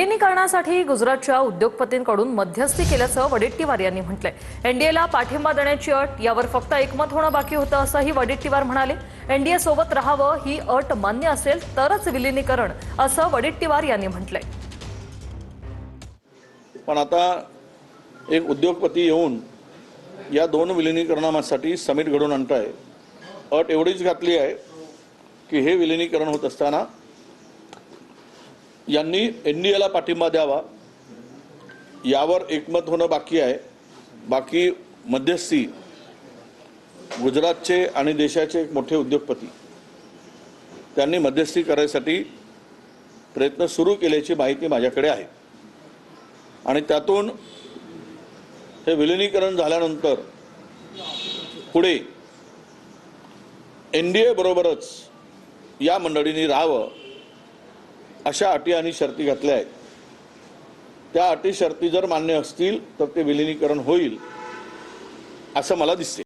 विलीनीकरणासाठी गुजरातच्या उद्योगपतींकडून मध्यस्थी केल्याचं वडेट्टीवार यांनी म्हटलंय। एनडीएला पाठिंबा देण्याची अट यावर फक्त एकमत होणं बाकी होतं असंही वडेट्टीवार म्हणाले। एनडीए सोबत राहावं ही अट मान्य असेल तरच विलीनीकरण असं वडेट्टीवार यांनी म्हटलंय। पण आता एक उद्योगपती येऊन या दोन विलीनीकरणासाठी समिट घडवून आणताय। अट एवढीच घातली आहे की हे विलीनीकरण होत असताना यांनी एनडीएला पाठिंबा द्यावा यावर एकमत होणं बाकी आहे। बाकी मध्यस्थी गुजरातचे आणि देशाचे एक मोठे उद्योगपती त्यांनी मध्यस्थी करायसाठी प्रयत्न सुरू केल्याची माहिती माझ्याकडे आहे आणि त्यातून हे विलीनीकरण झाल्यानंतर पुढे एनडीए बरोबरच या मंडळींनी राहावं अशा अटी आणि शर्ती घातल्या आहेत। त्या अटी शर्ती जर मान्य असतील तर ते विलीनीकरण होईल असं मला दिसते।